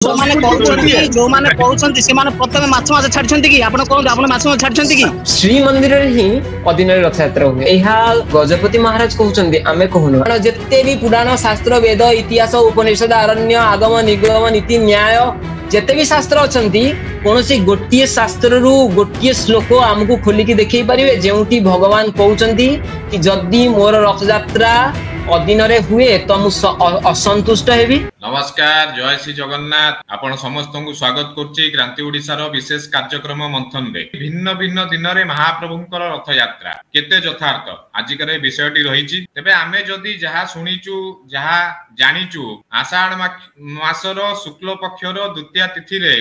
जो माने कहउछंती से माने प्रथमे माछ माछ छाडछंती कि आपण कोन आपण माछ माछ छाडछंती कि श्री मंदिर रे ही अधीन रे रथ यात्रा हुए एहा गजपति महाराज कहउछंती आमे कहनु जत्ते भी पुराण शास्त्र वेद इतिहास उपनिषद अरण्य आगम निगम नीति न्याय जेते भी शास्त्र अछंती कोनोसी गोटिए शास्त्र रु गोटिए श्लोक हमकु खोलिकी देखै परिबे जेउटी भगवान कहउछंती कि जदी मोर रथ यात्रा अधीन रे हुए तो मु असंतुष्ट हेबी। नमस्कार, जय श्री जगन्नाथ। आपण समस्त को स्वागत करछि क्रांति ओडिसा रो विशेष कार्यक्रम मंथन रे। भिन्न भिन्न दिन रे महाप्रभुंकर रथ यात्रा केते यथार्थ आजिकर विषयटी रहिछि। तेबे आमे जदी जहा सुनिचु जहा जानिचु आषाढ़ मासर शुक्ल पक्षर द्वितीय तिथि रे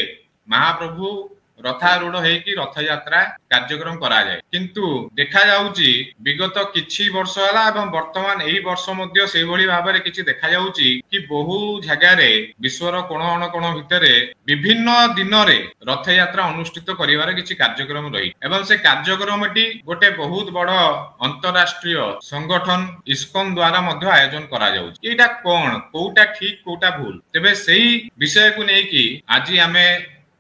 महाप्रभु रथारूढ़ होइकी रथ यात्रा कार्यक्रम करा जाए, किंतु देखा जाउची विगत किछि वर्ष हला एवं वर्तमान एही वर्ष मध्य सेही भली भाबरे किछि देखा जाउची कि बहु जगह रे विश्वर कोण अणकोण भितरे विभिन्न दिन रे रथ यात्रा अनुष्ठित करिवार किछि कार्यक्रम रही एवं से कार्यक्रमटी गोटे बहुत बड़ अंतरराष्ट्रीय संगठन इस्कॉन द्वारा मध्य आयोजन करा जाउची। एटा कोन कोउटा ठीक कोउटा भूल, तेबे सेही विषय को नेकी आज आमे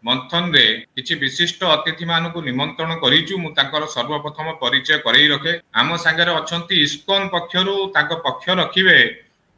मंथन रे किछि विशिष्ट अतिथि मानकु निमंत्रण करिचु। मु तांकर सर्वप्रथम परिचय करई रखे। आम संगे अछंती इस्कॉन पक्षरु तांको पक्ष रखिबे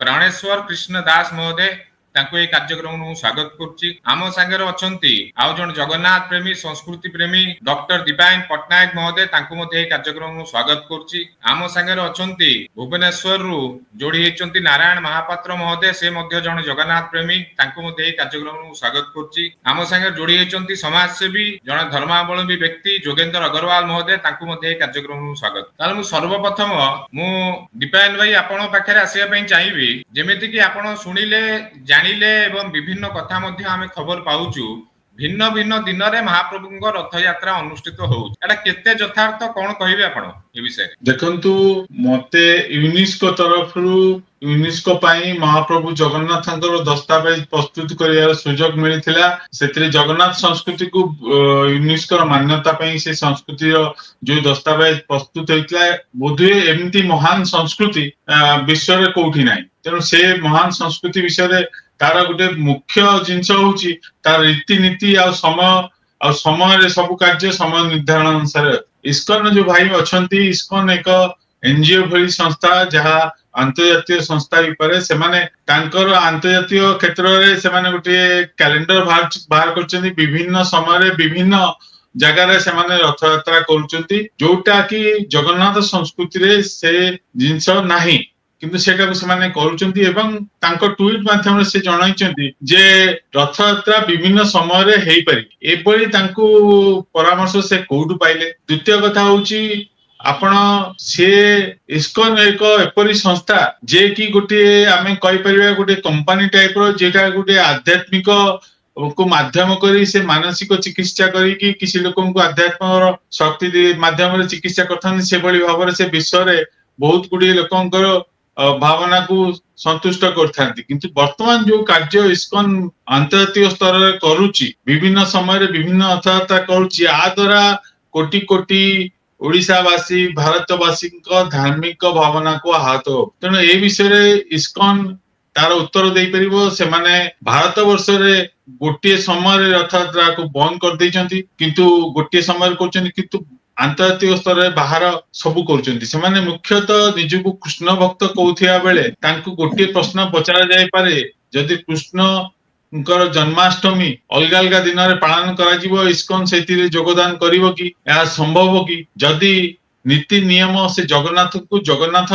प्राणेश्वर कृष्ण दास महोदय, तांको ए कार्यक्रम मु स्वागत करछि। आम संगे अछंती आउ जण जगन्नाथ प्रेमी संस्कृति प्रेमी डॉक्टर दीपायन पटनायक महोदय, तांको मध्ये ए कार्यक्रम मु स्वागत करछि। आम संगे अछंती भुवनेश्वर रु जोडी हेचंती नारायण महापात्र महोदय, से मध्ये जण जगन्नाथ प्रेमी, तांको मध्ये ए कार्यक्रम मु स्वागत करछि। आम संगे जोडी हेचंती समाज सेवी जण धर्मावलंबी व्यक्ति जोगेंद्र अग्रवाल महोदय, तांको मध्ये ए कार्यक्रम मु स्वागत। ताल मु सर्वप्रथम मु दीपायन भाई आपण पाखरे आसीया पई चाहिबी, जेमिति कि आपण सुनिले जानिले एवं विभिन्न कथा मध्ये आमे खबर पाउचु भिन्न भिन्न दिन रे महाप्रभुंक रथ यात्रा अनुष्ठित होउछ। एटा केते यथार्थ कोन कहिबे आपण ए विषय? देखंतु मते यूनेस्को तरफरु यूनेस्को पाई महाप्रभु जगन्नाथंकर दस्तावेज प्रस्तुत करियार सुजोग मिलिथिला। सेतरे जगन्नाथ संस्कृति को यूनेस्को मान्यता पाई से संस्कृति रो जो दस्तावेज प्रस्तुत होइतला बोधे एमती महान संस्कृति विश्व रे कोठी नाही। तेणु से महान संस्कृति विषय रे तार गोटे मुख्य जिनस होउची तार रीतिनीति आ समय रे सब कार्य समय निर्धारण अनुसार। इस्कॉन जो भाई अछंती, इस्कॉन एक एनजीओ भली संस्था जहा अंतर्जातीय संस्था विपरे सेमाने तांकर अंतर्जातीय क्षेत्र रे सेमाने गोटे कैलेंडर बाहर करछन्ती। विभिन्न समय रे विभिन्न जगह रे सेमाने रथ यात्रा करूछन्ती, जोटा कि जगन्नाथ संस्कृति रे से जिनस नाही, किंतु सेटा को सेमाने करूछन्ती। एवं तांको ट्वीट माध्यम से जणाइछन्ती जे रथ यात्रा विभिन्न समय रे हेई पारि। एपरि तांको परामर्श से कोउटु पाइले। द्वितीय कथा होउची आपण से इस्कॉन एक एपरि संस्था जे कि गोटे आमे कहि परिबा गोटे कंपनी टाइप रो, जेटा गोटे आध्यात्मिक को माध्यम करी से मानसिक चिकित्सा करी कि किसी लोकन को आध्यात्म शक्ति माध्यम रे चिकित्सा करथन। से बळी भाबरे से विश्व रे बहुत गुडी लोकनकर भावना को संतुष्ट करथांती। किंतु वर्तमान जो कार्य इस्कॉन अंतर्जातीय स्तर रे करूची, विभिन्न समय रे विभिन्न अर्थात करूची, आ द्वारा कोटि कोटि ओडिशावासी भारतवासी धार्मिक भावना को आहत हो। तेणु ए विषय रे इस्कॉन तार उत्तर दे परिबो। से माने भारत वर्ष रे गोटे समय रे रथ यात्रा को बंद कर दैचंती, किंतु गोटे समय करचंती, किंतु अंतर्जातीय स्तर रे बाहर सबु करूचंती। से माने मुख्यतः निजको कृष्ण भक्त कहउथिया बेले तांको गोटे प्रश्न पचरा जाय पारे, जदि कृष्ण जन्माष्टमी अलग अलग दिन रे पालन करा जीवो, इस्कॉन सेति योगदान करिवो कि? या संभव कि? जदि नीति नियम से जगन्नाथ को जगन्नाथ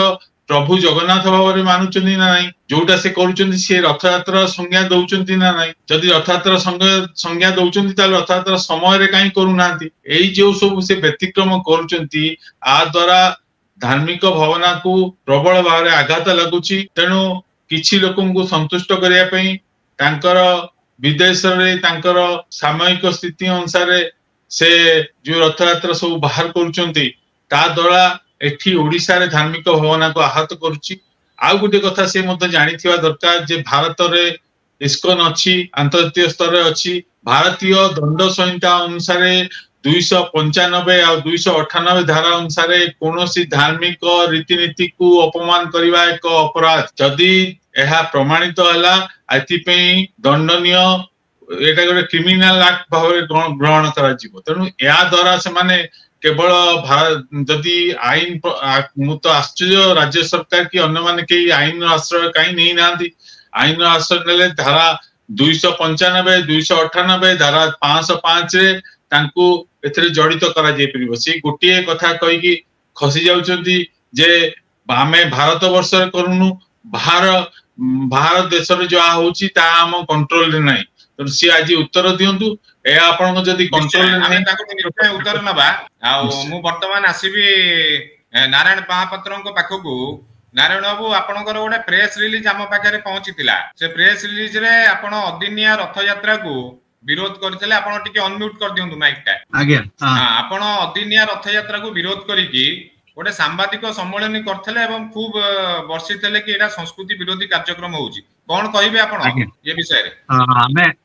प्रभु जगन्नाथ भाव मानुचंती ना नहीं, जोटा से करूचंती से रथ यात्रा संज्ञा दउचंती ना नहीं? जदि रथ यात्रा संज्ञा दउचंती ताले रथ यात्रा समय रे काई करू नांती? एई जो सब से व्यतिक्रम करूचंती, आ द्वारा धार्मिक भावना को प्रबल भाव आघात लगुची। तेणु किछि लोकन को संतुष्ट करिया पई तांकर विदेश रे तांकर सामयिक स्थिति अनुसार से जो रथ यात्रा सब बाहर करूचंती, ता द्वारा एठी ओडिसा रे धार्मिक भावना को आहत करूची। आउ गोटे कथा से मते जानिथिबा दरकार जे भारत रे इस्कॉन अछि, अंतर्जातीय स्तर रे अछि। भारतीय दंड संहिता अनुसार 295 और 298 धारा अनुसार कोनोसी धार्मिक रीतिनीति को अपमान करबा एक अपराध। जदि यह प्रमाणित हला एथि पे दंडनीय एटा गोटे क्रिमिनाल एक्ट भाव ग्रहण कराଯିବ तेणु या द्वारा से केवल जदि आईन मु तो आश्चर्य राज्य सरकार कि अन्य माने कई आईन आश्रय कहीं नहीं नांती आईन आश्रय नेले धारा 295 298 धारा 505 रे तांको एथरे जड़ित करा जे परिबो से गोटिए कथा कहि कि खसी जाउचंती जे आमे भारत वर्ष रे करूनु भारत देश रे जो होची ता हम कंट्रोल रे नाही तो सी आज उत्तर दियंतु ए आपण जदी कंट्रोल रे नाही ताको उत्तर नबा आ मु वर्तमान आसीबी नारायण महापात्रଙ୍କ पाखकू नारायण बाबू आपनकर गोटे प्रेस रिलीज आम पाखे पहुंचीला से प्रेस रिलीज रे आपण अदिनिया रथ यात्रा को विरोध करथिले आपण टिके अनम्यूट कर दियंतु माइक टा आज्ञा हां आपण अदिनिया रथ यात्रा को विरोध करिकि गोटे सांबादिक सम्मेलन करथिले एवं खूब वर्षिथिले कि एटा संस्कृति विरोधी कार्यक्रम होउची कोन कहिबे आपण ये विषय रे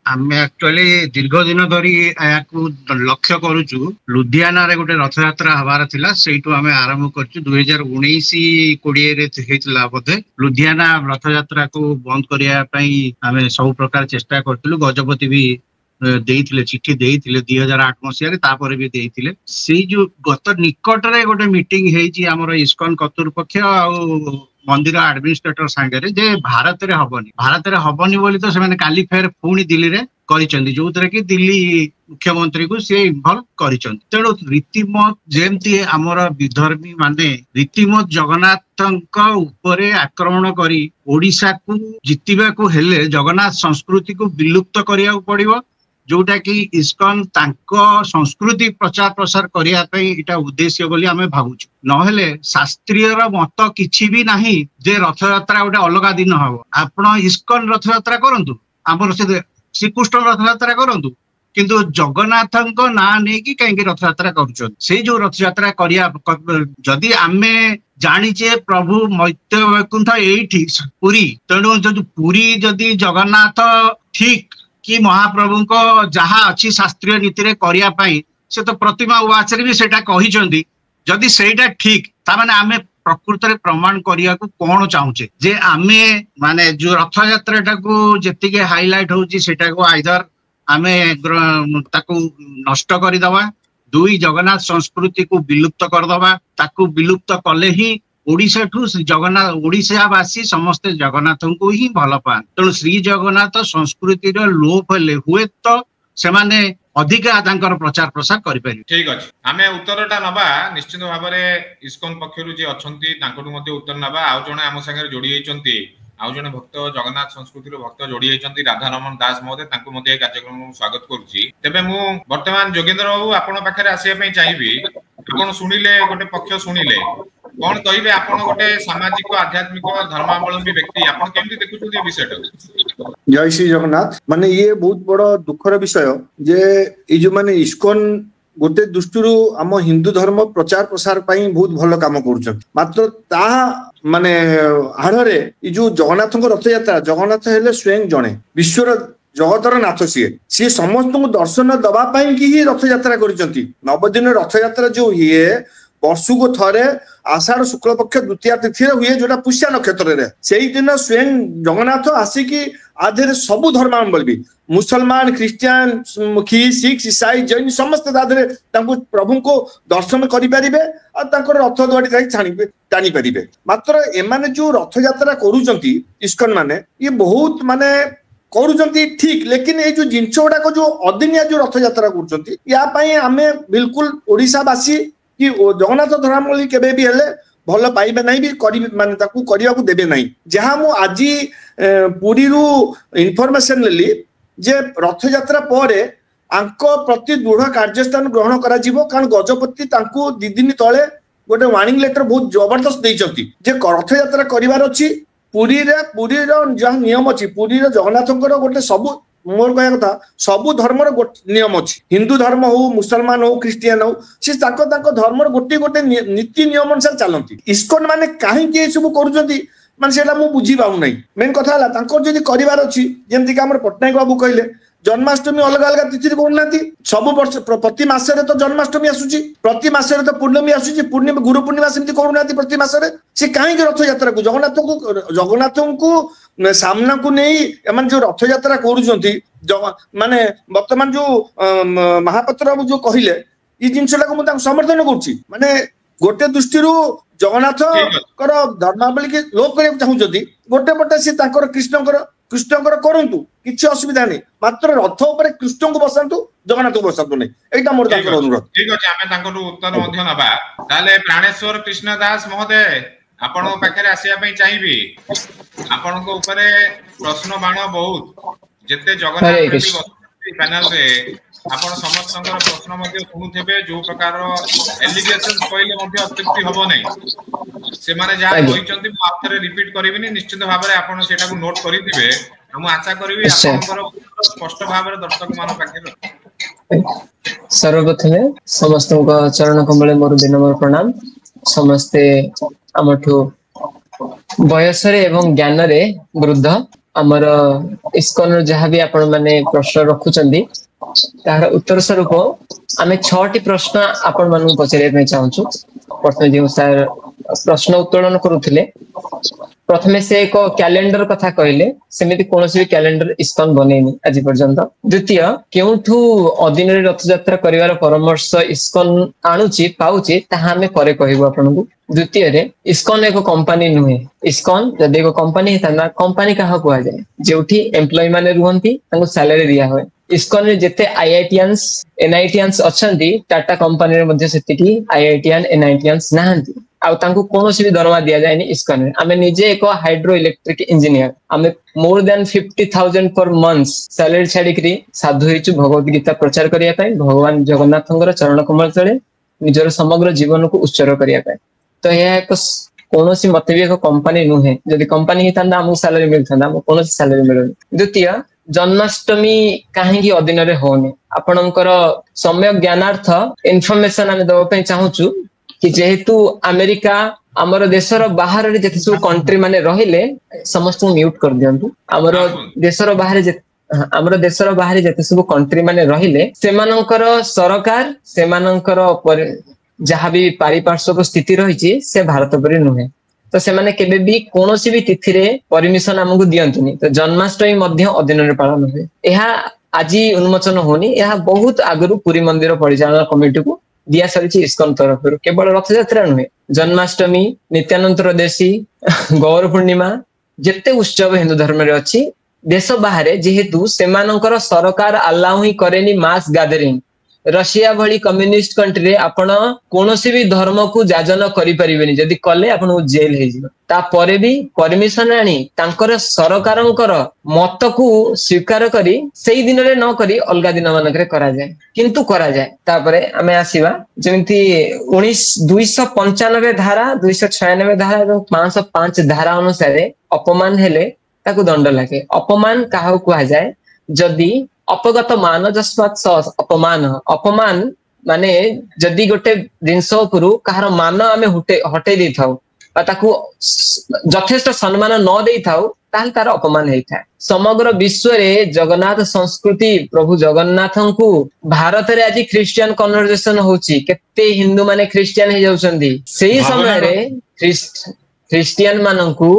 हमें एक्चुअली दीर्घ दिन धरी याकू लक्ष्य करूचु लुधियाना रे गोटे रथ यात्रा हबार थिला सेइटु हमें आरंभ करचु 2019 20 रे हेतला बोधे लुधियाना रथ यात्रा को बंद करिया पई हमें सब प्रकार चेष्टा करथिलु गजपति भी देइथिले चिट्ठी देइथिले 2008 मसिया रे तापर भी देइथिले सेई जो गत निकट रे गोटे मीटिंग हेची हमर इस्कॉन कर्तृपक्ष आ मंदिर एडमिनिस्ट्रेटर सांगे जे भारत रे हबनी बोली तो से काली फेर पुणी दिल्ली रे करिसंदी जोतरे कि दिल्ली मुख्यमंत्री को से इन्वॉल्व करिसंदी तेणु रीतिमत जेमती हमर विधर्मी माने रीतिमत जगन्नाथक उपरे आक्रमण करी ओडिसा को जितिबा को हेले जगन्नाथ संस्कृति को विलुप्त करिया पड़िबो जोटा कि इस्कॉन तांको संस्कृति प्रचार प्रसार करिया पई इटा उद्देश्य बोली हमें भाबुछु नहेले शास्त्रीय मत किछि भी नाही जे रथ यात्रा गोटे अलगा दिन हबो आपण इस्कॉन रथ यात्रा करंतु हमर से श्रीकृष्ण रथ यात्रा करंतु किंतु जगन्नाथଙ୍କ ना नै कि काहे रथ यात्रा करूछन से जो रथ यात्रा करिया जदि आमे जानिचे प्रभु मैत्य वैकुंठ एठी पुरी तेणु जदि पुरी जदि जगन्नाथ ठीक कि महाप्रभु को जहा अच्छी शास्त्रीय नीति रे करिया पाई से तो प्रतिमा उवाच रे भी सेटा कहिसंदी जदि सेटा ठीक ता माने आमे प्रकृत रे प्रमाण करिया को कोन चाहूचे जे आमे माने जो रथ यात्रा को जेति के हाइलाइट होची सेटा को आइदर आमे ताकू नष्ट करि दवा दुई जगन्नाथ संस्कृति को विलुप्त कर दवा ताकू विलुप्त कले ही ओडिशा ठू जगन्नाथ ओडिशावासी समस्त जगन्नाथ को ही भल पान तेणु श्री जगन्नाथ संस्कृति लोप हेले हुए तो से माने अधिका तांकर प्रचार प्रसार करि पारि ठीक अछि हमें उत्तरटा नबा निश्चित भाव में इस्कॉन पक्षरु जे अछंती तांकटु मध्ये उत्तर नबा आउ जने हम संगे जोडी हेचंती आउ जने भक्त जगन्नाथ संस्कृति रो भक्त जोडी हेचंती राधा रमन दास महोदय तांको मध्ये कार्यक्रम में स्वागत करूची तेबे मु वर्तमान जोगेंद्र बाबू आपण पाखरे आसीया पई चाहिबी आपण सुनिले गोटे पक्ष सुनिले कोन कहिबे आपण गोटे सामाजिक आध्यात्मिक धर्मावलंबी व्यक्ति आपण केमति देखुछुती ए विषयटा जय श्री जगन्नाथ माने ये बहुत बड़ दुखर विषय जे ए जो माने इस्कॉन गोटे दृष्टि आम हिंदू धर्म प्रचार प्रसार पाई बहुत भल काम करुछन मात्र ता माने हाड़े ये जो जगन्नाथ रथ यात्रा जगन्नाथ हेले स्वयं जणे विश्वर जगतर नाथ सी समस्त को दर्शन दबा पाई कि ही रथ यात्रा करिसंती नवदिन रथ यात्रा जो हुए वर्ष को थरे आषाढ़ शुक्ल पक्ष द्वितीय तिथि हुए जोटा पुष्या नक्षत्र रे सेही दिन स्वयं जगन्नाथ आसिकी आधे सबु धर्मावलंबी मुसलमान क्रिश्चियन मुखी सिख ईसाई जैन समस्त आधे प्रभु को दर्शन करें और रथ द्वारी टाणी पारे मात्र एमाने जो रथ यात्रा करुचंती इस्कॉन माने ये बहुत माने करुचंती ठीक लेकिन ये जो जिनस गुड़ाक जो अदिनिया जो रथ यात्रा करुचंती या पाई आमे बिल्कुल ओडिशावासी कि जगन्नाथ धर्मावलंबी केबे भी हेले भल पाइबे नहीं भी करी माने ताकू करिया को देबे नहीं जहां मु आज पुरी रु इनफॉरमेशन लेली जे रथ यात्रा परे आंको प्रति दृढ़ कार्यस्थान ग्रहण करा जिवो कारण गजपति तांकू 2 दिन तळे गोटे वार्निंग लेटर बहुत जबरदस्त देइचंती जे रथ यात्रा करिवार अछि पुरी रो जहां नियम अछि पुरी रो जगन्नाथଙ୍କର गोटे सब मोर कहया कथा सबु धर्मर नियम अछि हिंदू धर्म हो मुसलमान हो क्रिश्चियन हो से ताको धर्मर गोटे गोटे नीति नियम अनुसार चलती इस्कॉन माने काहे के सब करूचंती माने सेला मु बुझी पाउ नै मेन कथा हला ताको जदी करिवार अछि जेमति कि हमर पटनायक बाबू कहले जन्माष्टमी अलग अलग तिथि करूना सब वर्ष प्रति मासरे तो जन्माष्टमी आसूची प्रति मासरे तो पूर्णिमी आसूची पूर्णिमा गुरु पूर्णिमा सेमती करूना प्रति मासरे से कहीं रथ यात्रा को जगन्नाथ को सामना को नहीं एम जो रथ यात्रा कर माने वर्तमान जो महापात्र बाबू जो कहले ये जिनसा को मुझे समर्थन करुच्ची माने गोटे दृष्टि जगन्नाथ धर्मावली के लोप करने चाहूँगी गोटे पटे सी कृष्णकर करंतु किछि असुविधा नहीं मात्र रथ ऊपर कृष्ण को बसातु जगन्नाथ को बसातु नहीं एटा मोर ताकर अनुरोध ठीक अछि आमे ताकर उत्तर मध्य नबा ताले प्राणेश्वर कृष्ण दास महोदय आपण पाखरे आसिया पई चाहिबी आपण को ऊपर प्रश्न बाण बहुत जेते जगन्नाथ पैनल रे आपण समस्तंकर प्रश्न मध्ये सुनुथेबे जो प्रकार एलिगेशन कहले मध्ये अत्युक्ति हबो नै से माने जा कहिचंती मु आथरे रिपीट करबिनी निश्चित भाबरे आपण सेटा को नोट करिदिबे हम आशा करबी आपनकर स्पष्ट भाबरे दर्शक मान पाखे सर्वप्रथमे समस्त चरण कमले मोर विनम्र प्रणाम समस्ते हमठु बयस रे एवं ज्ञान रे वृद्ध हमर इस्कन जहाँ भी आपण माने प्रश्न रखुचंदी तार उत्तर स्वरूप आमे 6टी प्रश्न आपण मानू पचारे चाहूँ प्रथम जो सर प्रश्न उत्तोलन करुले प्रथमे से एक कैलेंडर कथा कहले सेमिति कोनोसी भी कैलेंडर इस्कन बनेनी आज पर्यंत द्वितीय केउठु अधीन रे रथ यात्रा करिवार परामर्श इस्कन आणुची पाउची ताहा हमें करे कहबो आपनकु द्वितीय रे इस्कन एक कंपनी नुहे इस्कन जदि एक कंपनी हेता कंपनी कहा कुआ जाय जेउठी एम्प्लॉय माने रुहंती तांको सैलरी दिया होय इस्कन रे जेते आईआईटीएंस एनआईटीएंस अछंती टाटा कंपनी रे मध्ये सेतिकी आईआईटीएन एनआईटीएंस नाहंती आउ तांको कोनोसी भी दरमा दिया जायनी इस्कन रे आमे निजे एक हाइड्रो इलेक्ट्रिक इंजीनियर आमे more than 50,000 per month salary छाडी करी साधु हिचु भगवत गीता प्रचार करिया पय भगवान जगन्नाथंगर चरण कमल तळे निजर समग्र जीवन को उत्सर्ग करिया पय तो यह एक कोनोसी मते भी एक कंपनी नुहे जदि कंपनी हिता हमको सैलरी मिलथांदा हमको कोनोसी सैलरी मिलुनी द्वितीय जन्माष्टमी कहीं अधीन रे होने आपणकर समय ज्ञानार्थ इनफॉरमेशन आमे दबा पय चाहूछु कि जेहेतु अमेरिका हमर देशर बाहर जते सब कंट्री माने रहिले समस्त म्यूट कर दियंतु हमर देशर बाहर जते सब कंट्री माने रहिले सेमानकर सरकार सेमानकर जहाँ भी पारिपार्श्विक स्थिति रही से भारत पर नुहे तो सेमाने केबे भी कोनोसी भी तिथि रे परमिशन हमकु दियंतुनी तो जन्माष्टमी मध्य अधीन रे पालन हुए एहा आजी उन्मोचन होनी एहा बहुत आगरु पुरी मंदिर परिचालन कमिटी को दिया सरी इस्कन तरफ केवल रथ यात्रा नुहे जन्माष्टमी नित्यानंद त्रयोदशी गौर पूर्णिमा जेते उत्सव हिंदू धर्म रे अछि देश बाहर जेहेतु सेमानकर सरकार अलाउ ही करेनी मास गैदरिंग रशिया भली कम्युनिस्ट कंट्री रे आपण कोनोसी भी धर्म को जाजन करि परिबेनी जदि कले आपण जेल हे जिवो ता परे भी परमिशन आनी तांकर सरकारंकर मत को स्वीकार करी सेही दिन रे न करी अलगा दिन मानकरे करा जाय किंतु करा जाय तापरे हमें आसीबा जेमिति 295 धारा 296 धारा और 505 धारा अनुसार अपमान हेले ताकू दंड लागे अपमान काहा कुआ जाय जदि अपगत मान जस्मात् अपमान अपमान माने जदि गोटे जिनस उपरु कहार मान आमे हटे दै थाउ ताकू यथेष्ट सम्मान न दे थाउ ताल तार अपमान हेई था समग्र विश्व रे जगन्नाथ संस्कृति प्रभु जगन्नाथन को भारत रे आज क्रिश्चियन कन्वर्सेशन होची केते हिंदू माने क्रिश्चियन हे जाउछंदी सेही समय रे क्रिश्चियन माननकू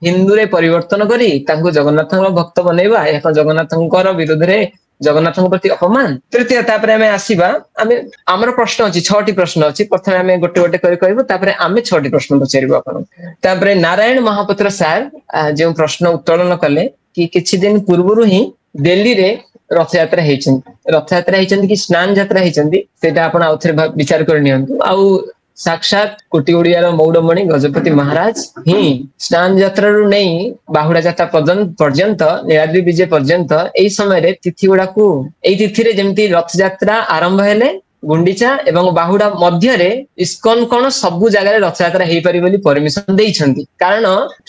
हिंदू रे परिवर्तन करी तांको जगन्नाथ भक्त बनैबा एक जगन्नाथंकर विरोध रे जगन्नाथଙ୍କ प्रति अपमान तृतीय तापरे हमें आसीबा हमें हमर प्रश्न अछि 6टी प्रश्न अछि प्रथमे हमें गोटे गोटे करि कहबो तापरे हमें 6टी प्रश्न पचारिबो आपण तापरे नारायण महापात्र सर जे प्रश्न उत्तोलन कले कि किछि दिन पूर्वरु ही दिल्ली रे रथ यात्रा हेचंती कि स्नान यात्रा हेचंती सेटा आपण आउथरे विचार कर नियंतु आउ साक्षात कोटी ओडियार मौडमणि गजपति महाराज ही स्नान यात्रा रु नहीं बाहुड़ा यात्रा पर्यंत नीलाद्रि विजय पर्यंत एई समय रे तिथि गुडा को एई तिथि रे जेमती रथ यात्रा आरंभ हेले गुंडीचा एवं बाहुड़ा मध्य रे इस्कन कोन सबु जगह रे रथ यात्रा हेई पारि बोली परमिशन देइछंती कारण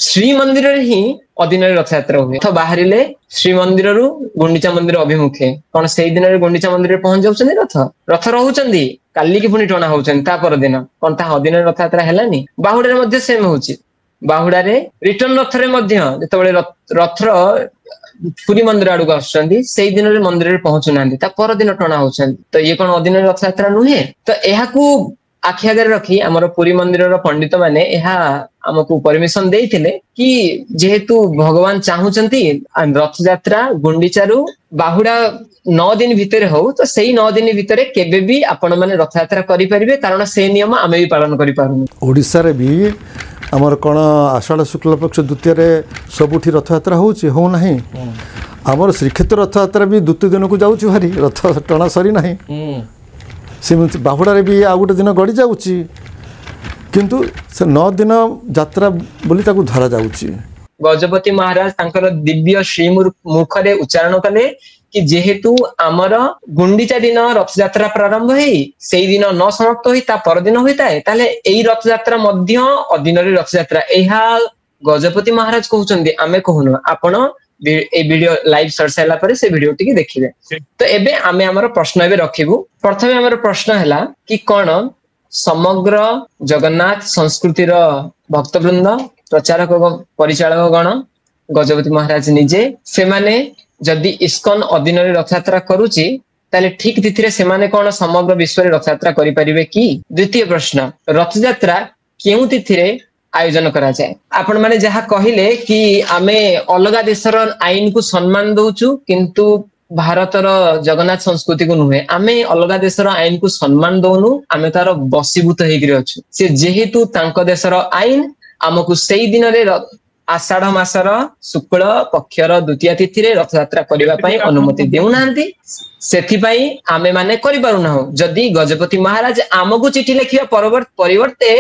श्री मंदिर रे ही अधीन रे रथ यात्रा हुए तो बाहरिले श्री मंदिर रु गुंडीचा मंदिर अभिमुखे कोन सेई दिन रे गुंडीचा मंदिर रे पहुंच जाउछंती रथ रहउछंती काली की पुणी टणा होउछंती ता पर दिन कोन ता अधीन रे रथ यात्रा हेलानी बाहुड़ा रे मध्य सेम होउची बाहुड़ा रे रिटर्न रथ रे मध्य जेतबेले रथर ପୁରୀ ମନ୍ଦିର ଆଡକୁ ଆସୁଛନ୍ତି ସେଇ ଦିନରେ ମନ୍ଦିରରେ ପହଞ୍ଚୁନାହାନ୍ତି, ତା ପରଦିନ ଟଣା ହଉଛନ୍ତି, ତ ଇଏ କଣ ଅଦିନରେ ରଥଯାତ୍ରା ନୁହେଁ? ତ ଏହାକୁ ଆଖି ଆଗରେ ରଖି ଆମର ପୁରୀ ମନ୍ଦିରର ପଣ୍ଡିତ ମାନେ ଏହା ଆମକୁ ପରମିଶନ ଦେଇଥିଲେ କି ଯେହେତୁ ଭଗବାନ ଚାହୁଁଛନ୍ତି ରଥଯାତ୍ରା ଗୁଣ୍ଡିଚାରୁ ବାହୁଡା 9 ଦିନ ଭିତରେ ହଉ, ତ ସେଇ 9 ଦିନ ଭିତରେ କେବେ ବି ଆପଣ ମାନେ ରଥଯାତ୍ରା କରିପାରିବେ, କାରଣ ସେ ନିୟମ ଆମେ ବି ପାଳନ କରିପାରୁନୁ। ଓଡ଼ିଶାରେ ବି ଆମର କ'ଣ ଆଷାଢ଼ ଶୁକ୍ଲପକ୍ଷ ଦ୍ୱିତୀୟରେ ସବୁଠି ରଥଯାତ୍ରା ହେଉଛି, ହେଉନାହିଁ? ଆମର ଶ୍ରୀକ୍ଷେତ୍ର ରଥଯାତ୍ରା ବି ଦ୍ୱିତୀୟ ଦିନକୁ ଯାଉଛି ଭାରି, ରଥ ଟଣା ସରି ନାହିଁ। ସେମିତି ବାହୁଡ଼ାରେ ବି ଆଉ ଗୋଟେ ଦିନ ଗଡ଼ି ଯାଉଛି, କିନ୍ତୁ ସେ 9 ଦିନ ଯାତ୍ରା ବୋଲି ତାକୁ ଧରାଯାଉଛି। ଗଜପତି ମହାରାଜ ତାଙ୍କର ଦିବ୍ୟ ଶ୍ରୀ ମୁଖରେ ଉଚ୍ଚାରଣ କଲେ କି ଯେହେତୁ ଆମର ଗୁଣ୍ଡିଚା ଦିନ ରଥଯାତ୍ରା ପ୍ରାରମ୍ଭ ହେଇ ସେଇ ଦିନ ନ ସମାପ୍ତ ହୋଇ ତା ପରଦିନ ହୋଇଥାଏ, ତାହେଲେ ଏଇ ରଥଯାତ୍ରା ମଧ୍ୟ ଅଦିନରେ ରଥଯାତ୍ରା। ଏହା ଗଜପତି ମହାରାଜ କହୁଛନ୍ତି, ଆମେ କହୁନୁ। ଆପଣ এই ভিডিও লাইভ সরি সারা পরে সে ভিডিও টিকে দেখিবে। তো এবে আমি আমার প্রশ্ন এবে রখিবু। প্রথমে আমার প্রশ্ন হেলা কি কোন সমগ্র জগন্নাথ সংস্কৃতির ভক্তবৃন্দ, প্রচারক পরিচালক গণ, গজপতি মহারাজ নিজে সেমানে যদি ইস্কন অদিନରେ রথযাত্রা করুচি তাহলে ঠিক তিথিরে সেমানে কোন সমগ্র বিশ্বরে রথযাত্রা করি পারিবে কি? দ্বিতীয় প্রশ্ন, রথযাত্রা কেউ তিথিরে आयोजन करा जाए? आपण माने जहा कहिले कि आमे अलगा देशर आईन को सम्मान दउचु किंतु भारतर जगन्नाथ संस्कृति को नुहे। आमे अलगा देशर आईन को सम्मान दउनु, आमे तार बसीभूत हेगिरि अछु। से जेहेतु तांको देशर आईन हमकु सेई दिन रे आषाढ़ मासर शुक्ल पक्षर द्वितीय तिथि रे रथयात्रा करिबा पई अनुमति देउनांती, सेथि पई आमे माने करि पारु ना। जदि गजपति महाराज आमगु चिठी लिखिया परिवर्ते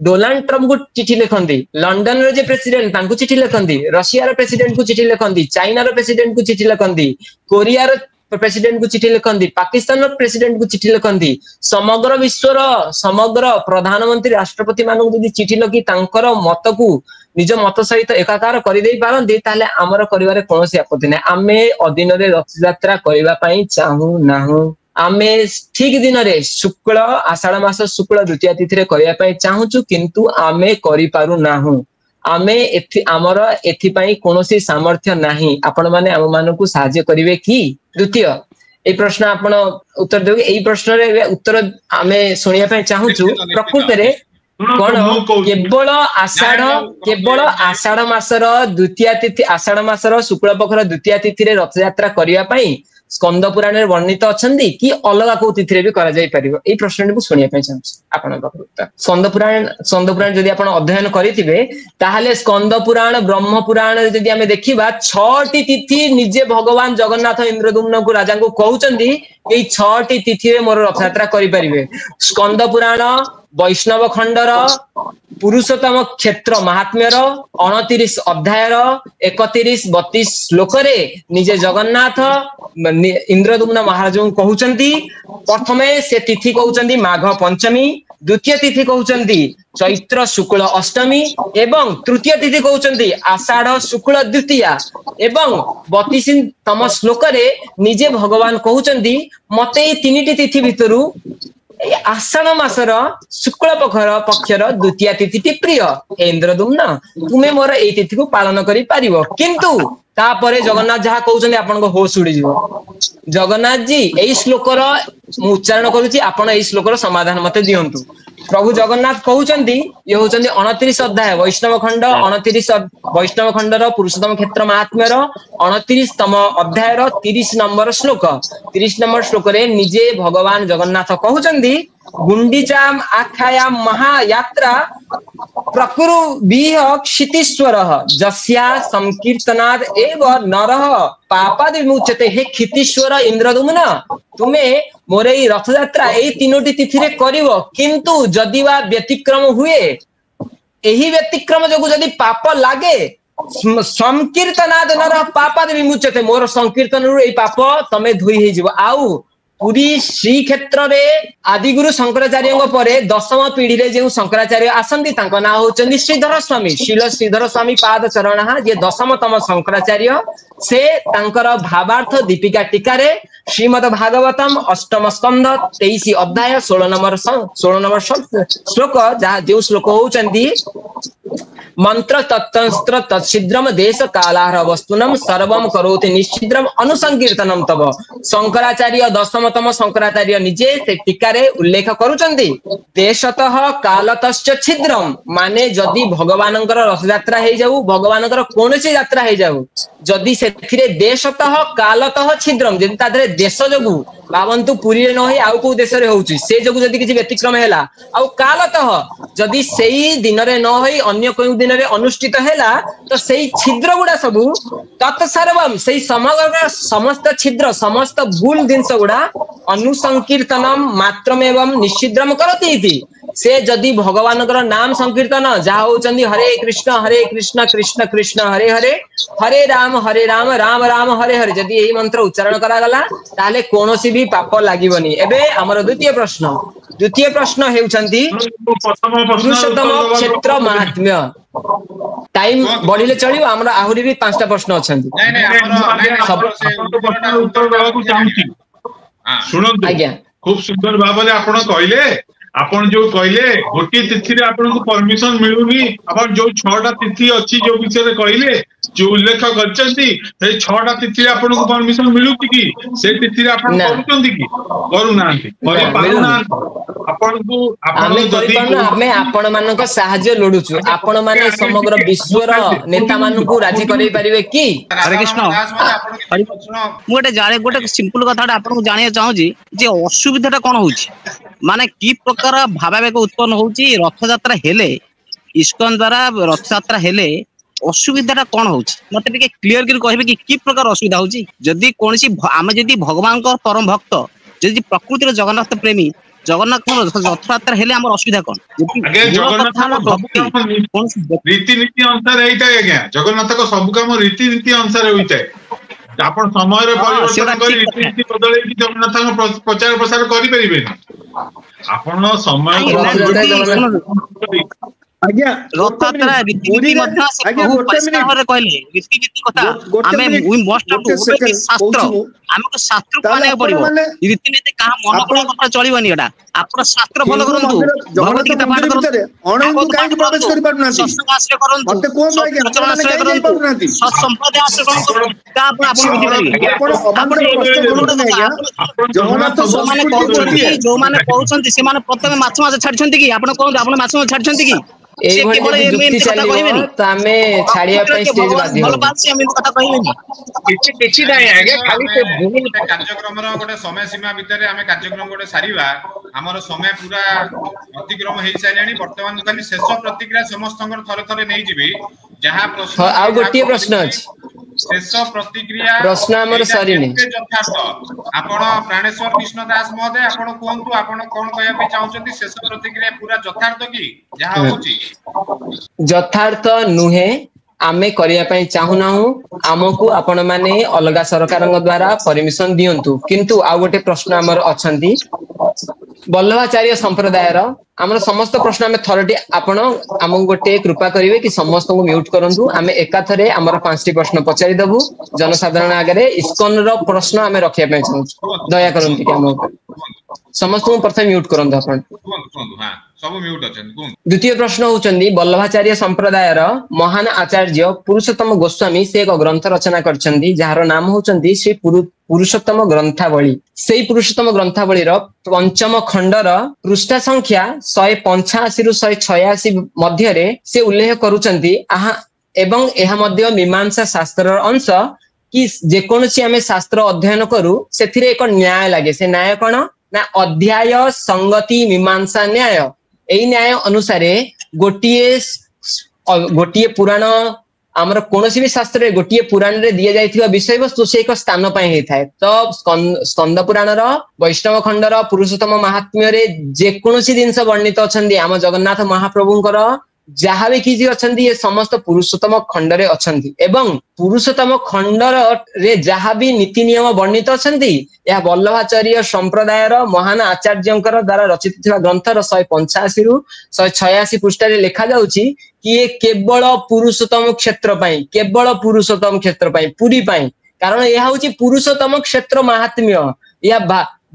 डोनाल्ड ट्रम्प को चिठी लिखती, लंडन रे जे प्रेसिडेंट तांको चिठी लिखती, रशिया रो प्रेसिडेंट को चिठी लिखती, चाइना रो प्रेसिडेंट को चिठी लिखती, कोरिया रो प्रेसिडेंट को चिठी लिखती, पाकिस्तान रो प्रेसिडेंट को चिठी लिखती, समग्र विश्वर समग्र प्रधानमंत्री राष्ट्रपति मानक जदि चिठी लिखि तांकर मत को निज मत सहित एकाकार कर दे पारंती, ताले हमर करिवारे कोनोसी आपत्ति नै। आमे अदिनरे रथयात्रा करिबा पई चाहू नाहू। आमे ठीक दिन रे शुक्ल आषाढ़ मास शुक्ल द्वितीय तिथि रे करिया पई चाहूचु, किंतु आमे करि पारु नाहू। आमे आमर एथि पई कोनोसी सामर्थ्य नाही। आपण माने हम मानकु सहाय्य करिवे कि? द्वितीय ए प्रश्न आपण उत्तर देबे। एई प्रश्न रे उत्तर आमे सुनिया पई चाहूचु। प्रकृति रे कोन केवल आषाढ़ मासर द्वितीय तिथि, आषाढ़ मासर शुक्ल पक्षर द्वितीय तिथि रे रथयात्रा करिया पई स्कंद पुराण में वर्णित अछंदी कि अलगा को तिथि रे भी करा जाय परिबो? ए प्रश्न को सुनिया पय चाहूँ आपनक उत्तर। स्कंद पुराण जदि आपण अध्ययन करिथिबे ताहाले स्कंद पुराण ब्रह्म पुराण जदि हमें देखिबा 6टी तिथि निजे भगवान जगन्नाथ इंद्रदुम्न को राजा को कहउचंदी एई 6टी तिथि रे मोर रथयात्रा करि परिबे। स्कंद पुराण वैष्णव खंडर पुरुषोत्तम क्षेत्र महात्म्यर 29 अध्यायर 31-32 श्लोक रे निजे जगन्नाथ इंद्रदुम्न महाराज कहउचंदी, प्रथमे से तिथि कहउचंदी माघ पंचमी, द्वितीय तिथि कहउचंदी चैत्र शुक्ल अष्टमी एवं तृतीय तिथि कहउचंदी आषाढ़ शुक्ल द्वितीय एवं 32तम श्लोक रे निजे भगवान कहउचंदी मते ए 3टी तिथि भितरु आषाढ़ मासर शुक्ल पक्षर द्वितीय तिथि प्रिय। हे इंद्रदुम्न तुमे मोर ए तिथि को पालन करि पारिबो, किंतु तापरे जगन्नाथ जहा कहउचंदी आपनको होश उड़ी जीवो। जगन्नाथ जी एई श्लोकर उच्चारण करूची, आपण एई श्लोकर समाधान मते दियंतु। प्रभु जगन्नाथ कहउचंदी ये होचंदी 29 अध्याय वैष्णव खंड 29 वैष्णव खंडर पुरुषोत्तम क्षेत्र महात्म्यर 29तम अध्यायर 30 नंबर श्लोक। 30 नंबर श्लोक रे निजे भगवान जगन्नाथ कहउचंदी गुंडीचाम आख्याया महायात्रा प्रकुरुबिह क्षितीश्वरः जस्या संकीर्तनाद एव नरः पापाद विमुच्यते। हे क्षितीश्वर इंद्रदुम्न तुमे मोर एई रथयात्रा एई 3टी तिथि रे करिवो, किंतु जदि वा व्यतिक्रम हुए, एही व्यतिक्रम जोगु जदि पाप लागे संकीर्तनाद नरः पापाद विमुच्यते, मोर संकीर्तन रु एई पाप तमे धोई हे जिवो। आउ पुरी श्रीक्षेत्र रे आदिगुरु शंकराचार्य परे 10म पीढ़ी रे जो शंकराचार्य आसंती तांको नाम होचंदी श्रीधर स्वामी, शील श्रीधर स्वामी पाद चरणः जे 10मतम शंकराचार्य। से तांकर भावार्थ दीपिका टीका रे श्रीमद भागवतम 8म स्कंध 23 अध्याय 16 नंबर श्लोक, जहा जो श्लोक होचंदी मंत्र तत्तंत्र तच्छिद्रम देश कालार वस्तुनम सर्वम करोति निश्चिद्रम अनुसंकीर्तनम तब शंकराचार्य दशमतम शंकराचार्य निजे से टीकारे उल्लेख करूचंती देशतः कालतश्च छिद्रम माने जदि भगवानंकर रथ यात्रा हे जाऊ भगवानंकर कोनोसी यात्रा हे जाऊ जदि सेथिरे देशतः कालतः छिद्रम जदि तादरे देश जोगु भावंतु पुरी रे न होई आउ को देश रे होउची से जोगु जदि किछि व्यतिक्रम हेला आउ कालतः जदि सेही दिन रे न होई अन्य कोई दिन रे अनुष्ठित हेला तो सेही छिद्र गुडा सबु तत्सर्वम सेही समग्र समस्त छिद्र समस्त भूल जिंस गुडा अनुसंकीर्तनम मात्रमेवं निश्चिद्रम करति इति से जदि भगवानकर नाम संकीर्तन जहा होचंदी हरे कृष्ण कृष्ण कृष्ण हरे हरे हरे राम राम राम हरे हरे जदि एही मंत्र उच्चारण करा गला ताले कोनोसी भी पाप लागिबनी एबे हमर द्वितीय प्रश्न हेउचंदी पुरुषोत्तम क्षेत्र महात्म्य टाइम बढ़िले चलियो हमरा आहुरी भी 5टा प्रश्न अछंदी शुणନ୍ତୁ खूब सुंदर भाव आपण कहले आपण जो कहले गोटे तिथि रे आपण को परमिशन मिलुनी आपण जो 6टा तिथि अछि जो विषय रे कहले जो उल्लेख करचंती से 6टा तिथि रे आपण को परमिशन मिलुती कि से तिथि रे आपण करूचंती कि करू नांती करि पारु ना आपण को आपण जदी हमें आपण मान को सहाय्य लोडुछु आपण माने समग्र विश्व रो नेता मान को राजी करै परिबे कि हरे कृष्ण गोटे जाने गोटे सिंपल कथा आपन को जानिया चाहू जे असुविधाटा कोन होउची माने की प्रकार भावावेग उत्पन्न होउची रथ यात्रा हेले इस्कन द्वारा रथ यात्रा हेले असुविधाटा कोन होउची मते टिके क्लियर कर कहबे कि प्रकार असुविधा होउची जदी कोनसी आमे जदी भगवान को परम भक्त जदी प्रकृति रो जगन्नाथ प्रेमी जगन्नाथ रथ यात्रा हेले हमर असुविधा कोन आगे जगन्नाथ रीति नीति अनुसार होइता आज्ञा जगन्नाथ को सब काम रीति नीति अनुसार होइता आपण समय रे परिवर्तन करी रीति नीति बदलै कि जगन्नाथ को प्रचार प्रसार करि परिबे आपण समय आज्ञा रथ यात्रा रीति मध्य से बहु परिष्कार कहले रीति नीति कथा हमें वी मस्ट टू ओबे शास्त्र हमको शास्त्र को माने पड़िबो रीति नीति का मन को कथा चलिबनी एटा आपण शास्त्र फॉलो करंतु भगवत गीता पाठ करंतु अणु काई प्रवेश करि पारु नाथि सत्संग करंतु मते कोन आज्ञा आश्रय करंतु सत संपद आश्रय करंतु का आपण बुझि परिबे आपण प्रश्न करंतु आज्ञा जगन्नाथ संस्कृति जो माने कहउछंती से माने प्रथमे माछ माछ छाडछंती कि आपण कोन आपण माछ माछ छाडछंती कि एई भली जुक्ति चलिबो त आमे छाडिया पई स्टेज बाध्य हो बात हम कथा कहलेनी किछि नाही आगे खाली से भूल कार्यक्रम रो गोटे समय सीमा भीतर आमे कार्यक्रम गोटे सारीबा हमर समय पूरा अतिक्रम हेइ साइलानी वर्तमान खाली शेष प्रतिक्रिया समस्तंगर थरे थरे नै जिबी जहा प्रश्न आ गोटिए प्रश्न अछि शेष प्रतिक्रिया प्रश्न हमर सरीनी आपण प्राणेश्वर कृष्ण दास महोदय आपण कोंतु आपण कोन कहया पे चाहउछंती शेष प्रतिक्रिया पूरा यथार्थ की जहा होची यथार्थ नुहे आमे करिया पई चाहू नाहु हमकु आपण माने अलगा सरकारंग द्वारा परमिशन दियंतु किंतु आ गोटे प्रश्न हमर अछंती बल्लभाचार्य संप्रदाय रो हमर समस्त प्रश्न हमें थरटी आपण हम गोटे कृपा करिवे कि समस्त को म्यूट करंतु हमें एकाथरे हमर 5टी प्रश्न पचारि दबु जनसाधारण आगे इस्कन रो प्रश्न हमें रखिया पई चाहू दया करंतु कि हम समस्त को प्रथम म्यूट करंतु आपण हां सब म्यूट अछन कोन द्वितीय प्रश्न होचंदी बल्लभाचार्य संप्रदाय रो महान आचार्य पुरुषोत्तम गोस्वामी से एक ग्रंथ रचना करछंदी जहार नाम होचंदी श्री पुरुषोत्तम ग्रंथावली सेही पुरुषोत्तम ग्रंथावली रो पंचम खंडर पृष्ठ संख्या 185 रु 186 मध्य रे से उल्लेख करूचंदी आहा एवं एहा मध्य मीमांसा शास्त्र अंश कि जे कोनसी हमें शास्त्र अध्ययन करू सेथिरे एक न्याय लागे से न्याय कोन ना अध्याय संगति मीमांसा न्याय एई न्याय अनुसारे गोटिए पुराण आमर कोनोसी भी शास्त्र गोटिए पुराण रे दिया जायथिबा विषय वस्तु से एक स्थान पय हे थाए तो स्कंद पुराण रो वैष्णव खंड रो पुरुषोत्तम महात्म्य रे जे कोनोसी दिनस वर्णित अछंदी आम जगन्नाथ महाप्रभुंकर जहाँ भी किसी अछंदी ये समस्त पुरुषोत्तम खंड रे अछंदी एवं पुरुषोत्तम खंड रे जहाँ भी नीति नियम वर्णित अछंदी या बल्लभाचार्य संप्रदाय रो महान आचार्यंकर द्वारा रचित थिबा ग्रंथ रो 185 रु 186 पृष्ठ रे लिखा जाउची कि ये केवल पुरुषोत्तम क्षेत्र पई पुरी पई कारण यह होची पुरुषोत्तम क्षेत्र महात्म्य या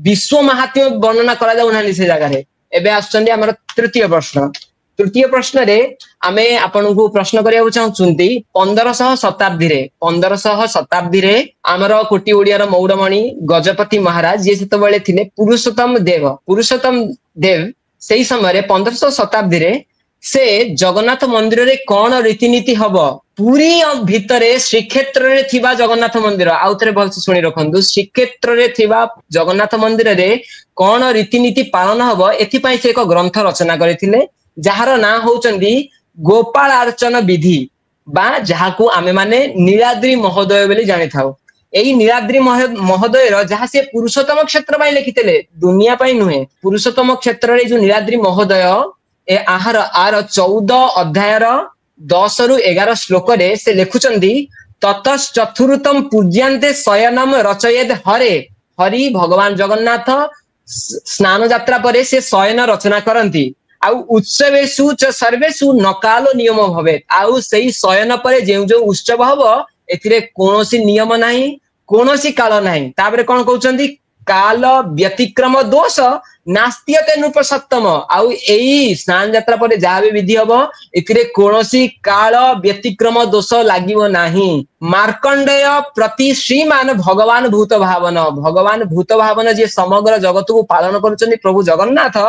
विश्व महात्म्य वर्णना करा जाउ नानी से जगह रे एबे आछंदी हमर तृतीय प्रश्न तृतीय प्रश्न रे आमे आपनकु प्रश्न करिया चाहछुंती 1500 शताब्दी रे आमर कोटी ओडियार मौडमणि गजपति महाराज जे सेतबेले थिले पुरुषोत्तम देव सेही समय 1500 शताब्दी रे से जगन्नाथ मंदिर रे कौन रीतिनीति हबो पूरी भितरे श्रीक्षेत्र रे थिबा जगन्नाथ मंदिर आउथरे भलसे सुनी रखंतु श्रीक्षेत्र रे थिबा जगन्नाथ मंदिर रे कौन रीतिनीति पालन हबो एथि पई से एक ग्रंथ रचना करिथिले जहार ना होचंदी गोपाल अर्चन विधि बा जहाकू आमे माने नीलाद्री महोदय बोली जानि थाउ एई नीलाद्री महोदय रो जहा से पुरुषोत्तम क्षेत्र पई लिखितेले दुनिया पई नुहे पुरुषोत्तम क्षेत्र रे जो नीलाद्री महोदय ए आहार आर 14 अध्याय 10 रु 11 श्लोक रे से लिखुचंदी ततश्चतुर्थम पूज्यांते शयनम रचयेद हरि भगवान जगन्नाथ स्नान यात्रा परे से शयन रचना करंती आउ उत्सवेषु च सर्वेषु नकालो नियम भवेत आउ सेही शयन परे जो उत्सव हबो एथिरे कोनोसी नियम नाही कोनोसी काल नाही ताबरे कोन कहउचंदी काल व्यतिक्रम दोष नास्त्यते नृपसत्तम आउ एई स्नान यात्रा परे जहा भी विधि हबो एथिरे कोनोसी काल व्यतिक्रम दोष लागिवो नाही मार्कंडेय प्रति श्रीमान भगवान भूत भावन जे समग्र जगत को पालन करूचंदी प्रभु जगन्नाथ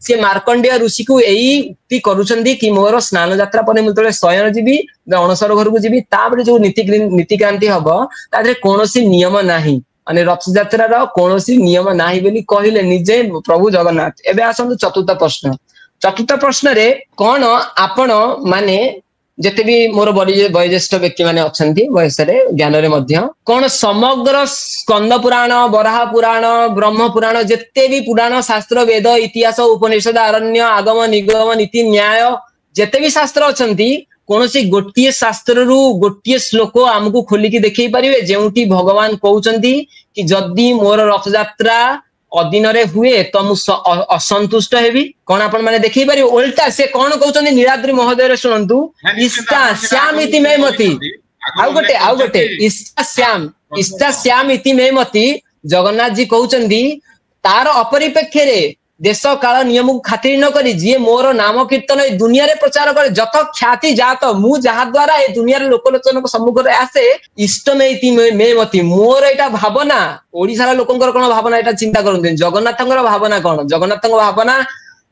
से मार्कंडेय ऋषि को एई उक्ति करूचंदी कि मोर स्नान यात्रा परे मुतले शयन जीवी अणसर घर को जीवी ताबरे जो नीतिक्रांति हबो तादरे कोनोसी नियम नाही अने रथ यात्रा रो कोनोसी नियम नाही बोली कहिले निजे प्रभु जगन्नाथ एबे आसंतु चतुर्थ प्रश्न रे कोन आपण माने जते भी मोर वयोज्येष्ठ व्यक्ति माने अछंती वयस रे ज्ञान रे मध्य कोन समग्र स्कंद पुराण वराह पुराण ब्रह्म पुराण जते भी पुराण शास्त्र वेद इतिहास उपनिषद अरण्य आगम निगम नीति न्याय जते भी शास्त्र अछंती कोनोसी गोटिए शास्त्र रु गोटिए श्लोक हमकु खोलिकी देखै परिबे जेउटी भगवान कहउचंती कि जदी मोर रथ यात्रा अधीन रे हुए तो मु असंतुष्ट हेबी कोन आपण माने देखै परिबे उल्टा से कोन कहउचंती नीलाद्री महोदय रे सुनंतु इष्टा श्याम इति मेमति आउ गोटे इष्टा श्याम इति मेमति जगन्नाथ जी कहउचंती तार अपरिपेक्ष रे देश काल नियम को खातिर न करी जी मोर नाम कीर्तन ए दुनिया रे प्रचार करे जत ख्याति जात मु जहा द्वारा ए दुनिया रे लोकलोचन को सम्मुख रे आसे इष्ट मेति मेमति मोर एटा भावना ओडिसा रे लोकंकर कोन भावना एटा चिंता करन जगन्नाथंकर भावना कोन जगन्नाथंकर भावना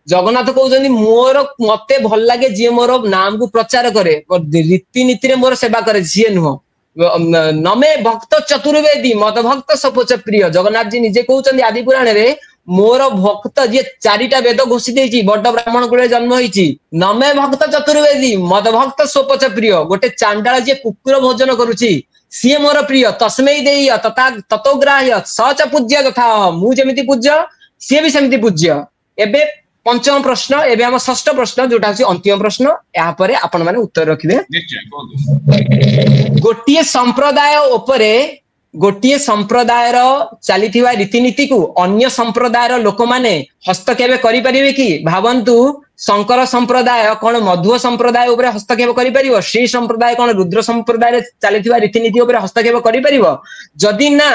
जगन्नाथ कहउचंदी मोर मते भल लागे जी मोर नाम को प्रचार करे रीति नीति रे मोर सेवा करे जी नुह नमे भक्त चतुर्वेदी मत भक्त सपोच प्रिय जगन्नाथ जी निजे कहउचंदी आदि पुराण रे मोर भक्त जे चारिटा वेद घोषित होईची बड़ ब्राह्मण कुले जन्म होईची नमे भक्त चतुर्वेदी मद भक्त सोपच प्रिय गोटे चांडाळ जे कुकुर भोजन करूची सिए मोर प्रिय तस्मै देय ततो ग्राह्य सच पूज्य तथा मु जेमिति पूज्य सिए भी सेमिति पूज्य एबे पंचम प्रश्न एबे हम षष्ठ प्रश्न जोटा होची अंतिम प्रश्न या परे आपण माने उत्तर रखिबे गोटिए संप्रदायर चलीथिबा रीतिनीति को अन्य संप्रदायर लोक माने हस्तक्षेप करि परिबे कि भावंतु शंकर संप्रदाय कोन मध्व संप्रदाय ऊपर हस्तक्षेप करि परिबो श्री संप्रदाय कोन रुद्र संप्रदाय चलीथिबा रीतिनीति ऊपर हस्तक्षेप करि परिबो जदि ना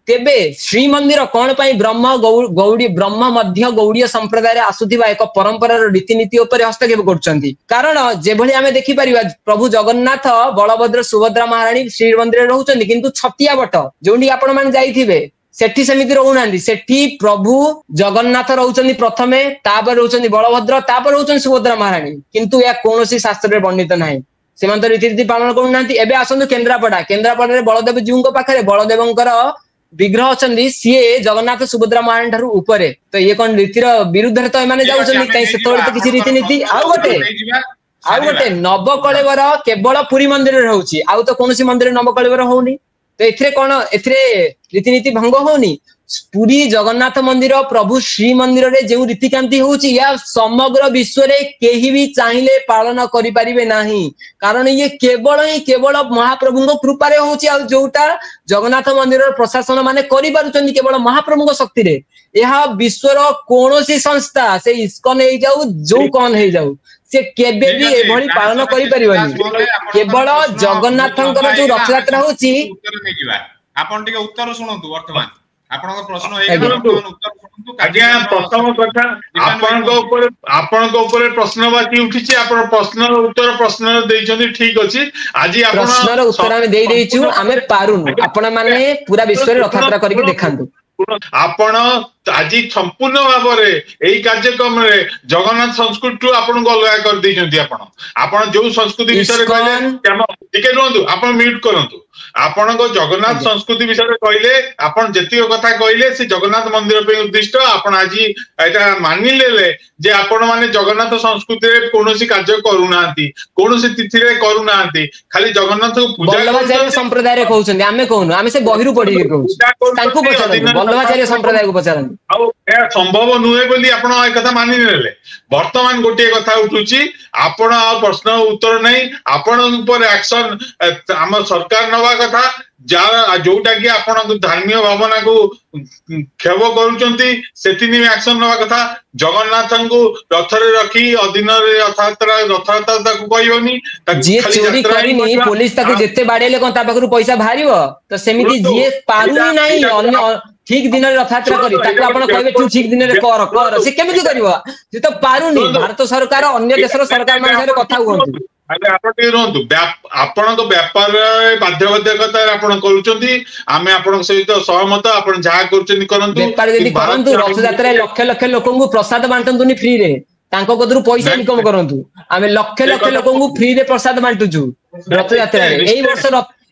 तेबे श्री मंदिर कोन पई ब्रह्म मध्य गौड़ीय संप्रदाय आसुथिबा एक परंपरा रीतिनीति ऊपर हस्तक्षेप करछंती कारण जे भली हमें देखि परिबा प्रभु जगन्नाथ बलभद्र सुभद्रा महारानी श्री मंदिर रहउचंती किंतु छतिया बट जोंडी आपण मान जाईथिबे सेठी समिति रहउनांदी सेठी प्रभु जगन्नाथ रहउचंती प्रथमे तापर रहउचंती बलभद्र तापर रहउचंती सुभद्रा महारानी किंतु या कोनोसी शास्त्र रे वर्णित नाही सेमंत रीतिनीति पालन करूनांती एबे आसंतु केन्द्रापड़ा रे बलदेव जीउଙ୍କ पाखरे बलदेवंकर विग्रह अछंदी सीए जगन्नाथ सुभद्रा महारानी ठारू ऊपरे तो ये कोन रीतिर विरुद्ध रे तो माने जाउछंदी काई सेतोर तो किछि रीतिनीति आउ गोटे नवकळेवर केवल पुरी मंदिर रे रहउची आउ तो कोनोसी मंदिर नवकळेवर होउनी तो एथरे कोन एथरे रीतिनीति भंग होउनी पुरी जगन्नाथ मंदिर प्रभु श्री मंदिर रे जे रीतिकांति होउची या समग्र विश्व रे केही भी चाहिले पालन करि परिबे नाही कारण ये केवल महाप्रभु को कृपा रे होउची आ जोटा जगन्नाथ मंदिर प्रशासन माने करि पारुचंदी केवल महाप्रभु को शक्ति रे यह विश्व रो कोनोसी संस्था से इस्कन हे जाऊ जो कोन हे जाऊ से केबे भी ए भली पालन करि परिबनी केवल जगन्नाथंकर जो रथ यात्रा होउची आपण टिके उत्तर सुनंतु वर्तमान आपन प्रश्न हे उत्तर ଆଜ୍ଞା ପ୍ରଥମ କଥା ଆପଣଙ୍କ ଉପରେ ପ୍ରଶ୍ନବାଚୀ ଉଠିଛି। ଆପଣ ପ୍ରଶ୍ନର ଉତ୍ତର ପ୍ରଶ୍ନ ଦେଇଛନ୍ତି, ଠିକ ଅଛି। ଆଜି ଆପଣ ପ୍ରଶ୍ନର ଉତ୍ତର ଆମେ ଦେଇ ଦେଇଛୁ, ଆମେ ପାରୁନୁ। ଆପଣ ମାନେ ପୁରା ବିଶ୍ୱରେ ରଥଯାତ୍ରା କରିକି ଦେଖାନ୍ତୁ। ଆପଣ ଆଜି ସମ୍ପୂର୍ଣ୍ଣ ଭାବରେ ଏଇ କାର୍ଯ୍ୟକ୍ରମରେ ଜଗନ୍ନାଥ ସଂସ୍କୃତିରୁ ଆପଣଙ୍କୁ ଅଲଗା କରିଦେଇଛନ୍ତି। ଆପଣ ଯୋଉ ସଂସ୍କୃତି ବିଷୟରେ କହିଲେ, ଟିକେ ରୁହନ୍ତୁ, ଆପଣ ମ୍ୟୁଟ କରନ୍ତୁ। ଆପଣଙ୍କ ଜଗନ୍ନାଥ ସଂସ୍କୃତି ବିଷୟରେ କହିଲେ, ଆପଣ ଯେତିକି କଥା କହିଲେ ସେ ଜଗନ୍ନାଥ ମନ୍ଦିର ପାଇଁ ଉଦ୍ଦିଷ୍ଟ। ଆପଣ ଆଜି ଏଇଟା ମାନିନେଲେ ଯେ ଆପଣ ମାନେ ଜଗନ୍ନାଥ ସଂସ୍କୃତିରେ କୌଣସି କାର୍ଯ୍ୟ କରୁନାହାନ୍ତି, କୌଣସି ତିଥିରେ କରୁନାହାନ୍ତି, ଖାଲି ଜଗନ୍ନାଥଙ୍କୁ ପୂଜା ବଲ୍ଲଭାଚାର୍ଯ୍ୟ ସମ୍ପ୍ରଦାୟରେ କହୁଛନ୍ତି, ଆମେ କହୁନୁ। ଆମେ ସେ ବହିରୁ ପଢିକି କହୁଛୁ। ତାଙ୍କୁ ପଚାରନ୍ତୁ, ବଲ୍ଲଭାଚାର୍ଯ୍ୟ ସମ୍ପ୍ରଦାୟକୁ ପଚାରନ୍ତୁ। ଆଉ ଏହା ସମ୍ଭବ ନୁହେଁ ବୋଲି ଆପଣ ଏ କଥା ମାନିନେଲେ। ବର୍ତ୍ତମାନ ଗୋଟିଏ କଥା ଉଠୁଛି, ଆପଣ ଆଉ ପ୍ରଶ୍ନ ଉତ୍ତର ନାହିଁ। ଆପଣଙ୍କ ଉପରେ ଆକ୍ସନ ଆମ ସରକାର ନବା କଥା, ଯୋଉଟା କି ଆପଣଙ୍କ ଧାର୍ମୀୟ ଭାବନାକୁ କ୍ଷେପ କରୁଛନ୍ତି, ସେଥିପାଇଁ ଆକ୍ସନ ନବା କଥା। ଜଗନ୍ନାଥଙ୍କୁ ରଥରେ ରଖି ଅଦିନରେ ରଥଯାତ୍ରା ତାକୁ କହିବନି, ଯିଏ ଚୋରି କରିନି ପୋଲିସ ତାକୁ ଯେତେ ବାଡେଇଲେ କଣ ତା ପାଖରୁ ପଇସା ବାହାରିବ? ତ ସେମିତି ଯିଏ ପାରୁନି ନାହିଁ ଅନ୍ୟ ଠିକ ଦିନରେ ରଥଯାତ୍ରା କରି, ତାକୁ ଆପଣ କହିବେ ତୁ ଠିକ ଦିନରେ କର, ସେ କେମିତି କରିବ? ସେ ତ ପାରୁନି। ଭାରତ ସରକାର ଅନ୍ୟ ଦେଶର ସରକାର ମାନଙ୍କ ସାଙ୍ଗରେ କଥା ହୁଅନ୍ତୁ। ଆପଣ ଟିକେ ରୁହନ୍ତୁ। ଆପଣଙ୍କ ବ୍ୟାପାର ବାଧ୍ୟବାଧକତାରେ ଆପଣ କରୁଛନ୍ତି, ଆମେ ଆପଣଙ୍କ ସହିତ ସହମତ। ଆପଣ ଯାହା କରୁଛନ୍ତି କରନ୍ତୁ। ବେପାର ଯଦି କରନ୍ତୁ, ରଥଯାତ୍ରାରେ ଲକ୍ଷ ଲକ୍ଷ ଲୋକଙ୍କୁ ପ୍ରସାଦ ବାଣ୍ଟନ୍ତୁନି ଫ୍ରିରେ, ତାଙ୍କ କତିରୁ ପଇସା ଇନକମ କରନ୍ତୁ। ଆମେ ଲକ୍ଷ ଲକ୍ଷ ଲୋକଙ୍କୁ ଫ୍ରିରେ ପ୍ରସାଦ ବାଣ୍ଟୁଛୁ ରଥଯାତ୍ରାରେ।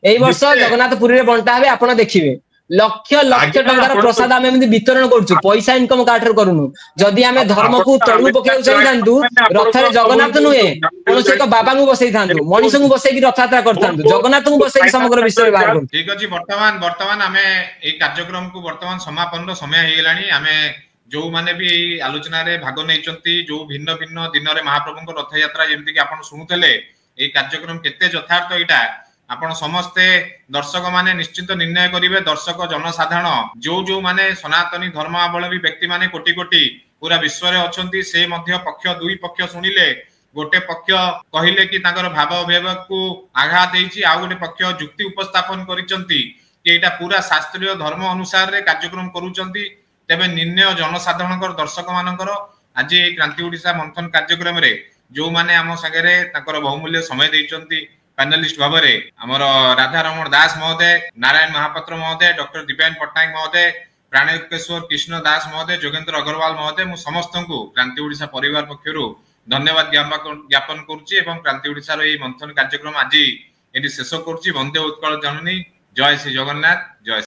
ଏଇ ବର୍ଷ ଜଗନ୍ନାଥ ପୁରୀରେ ବଣ୍ଟା ହେବେ, ଆପଣ ଦେଖିବେ। ଲକ୍ଷ ଲକ୍ଷ ଟଙ୍କାର ପ୍ରସାଦ ଆମେ ଏମିତି ବିତରଣ କରୁଛୁ, ପଇସା ଇନକମ କାହାଠାରୁ କରୁନୁ। ଯଦି ଆମେ ଧର୍ମକୁ ତଳକୁ ପକେଇବାକୁ ଚାହିଁଥାନ୍ତୁ, ରଥରେ ଜଗନ୍ନାଥ ନୁହେଁ କୌଣସି ଏକ ବାବାଙ୍କୁ ବସେଇଥାନ୍ତୁ, ମଣିଷଙ୍କୁ ବସେଇକି ରଥଯାତ୍ରା କରିଥାନ୍ତୁ। ଜଗନ୍ନାଥଙ୍କୁ ବସେଇକି ସମଗ୍ର ବିଶ୍ୱରେ ବାହାର କରୁଛୁ। ଠିକ ଅଛି। ବର୍ତ୍ତମାନ ଆମେ ଏଇ କାର୍ଯ୍ୟକ୍ରମକୁ ବର୍ତ୍ତମାନ ସମାପନର ସମୟ ହେଇଗଲାଣି। ଆମେ ଯୋଉମାନେ ବି ଏଇ ଆଲୋଚନାରେ ଭାଗ ନେଇଛନ୍ତି, ଯୋଉ ଭିନ୍ନ ଭିନ୍ନ ଦିନରେ ମହାପ୍ରଭୁଙ୍କ ରଥଯାତ୍ରା ଯେମିତିକି ଆପଣ ଶୁଣୁଥିଲେ, ଏଇ କାର୍ଯ୍ୟକ୍ରମ କେତେ ଯଥାର୍ଥ ଏଇଟା ଆପଣ ସମସ୍ତେ ଦର୍ଶକ ମାନେ ନିଶ୍ଚିତ ନିର୍ଣ୍ଣୟ କରିବେ। ଦର୍ଶକ ଜନସାଧାରଣ ଯୋଉ ମାନେ ସନାତନୀ ଧର୍ମାବଲମ୍ବୀ ବ୍ୟକ୍ତି ମାନେ କୋଟି କୋଟି ପୁରା ବିଶ୍ୱରେ ଅଛନ୍ତି, ସେ ମଧ୍ୟ ପକ୍ଷ ଦୁଇ ପକ୍ଷ ଶୁଣିଲେ। ଗୋଟେ ପକ୍ଷ କହିଲେ କି ତାଙ୍କର ଭାବ ଅଭିଭାବକକୁ ଆଘାତ ହେଇଛି, ଆଉ ଗୋଟେ ପକ୍ଷ ଯୁକ୍ତି ଉପସ୍ଥାପନ କରିଛନ୍ତି କି ଏଇଟା ପୁରା ଶାସ୍ତ୍ରୀୟ ଧର୍ମ ଅନୁସାରେ କାର୍ଯ୍ୟକ୍ରମ କରୁଛନ୍ତି। ତେବେ ନିର୍ଣ୍ଣୟ ଜନସାଧାରଣଙ୍କର, ଦର୍ଶକ ମାନଙ୍କର। ଆଜି ଏଇ କ୍ରାନ୍ତି ଓଡିଶା ମନ୍ଥନ କାର୍ଯ୍ୟକ୍ରମରେ ଯୋଉମାନେ ଆମ ସାଙ୍ଗରେ ତାଙ୍କର ବହୁମୂଲ୍ୟ ସମୟ ଦେଇଛନ୍ତି ପ୍ୟାନେଲିଷ୍ଟ ଭାବରେ, ଆମର ରାଧାରମଣ ଦାସ ମହୋଦୟ, ନାରାୟଣ ମହାପାତ୍ର ମହୋଦୟ, ଡକ୍ଟର ଦିବ୍ୟାନ ପଟ୍ଟନାୟକ ମହୋଦୟ, ପ୍ରାଣେଶ୍ୱର କୃଷ୍ଣ ଦାସ ମହୋଦୟ, ଯୋଗେନ୍ଦ୍ର ଅଗ୍ରୱାଲ ମହୋଦୟ, ମୁଁ ସମସ୍ତଙ୍କୁ କ୍ରାନ୍ତି ଓଡିଶା ପରିବାର ପକ୍ଷରୁ ଧନ୍ୟବାଦ ଜ୍ଞାପନ କରୁଛି ଏବଂ କ୍ରାନ୍ତି ଓଡିଶାର ଏଇ ମନ୍ଥନ କାର୍ଯ୍ୟକ୍ରମ ଆଜି ଏଠି ଶେଷ କରୁଛି। ବନ୍ଦେ ଉତ୍କଳ ଜନନୀ, ଜୟ ଶ୍ରୀ ଜଗନ୍ନାଥ, ଜୟ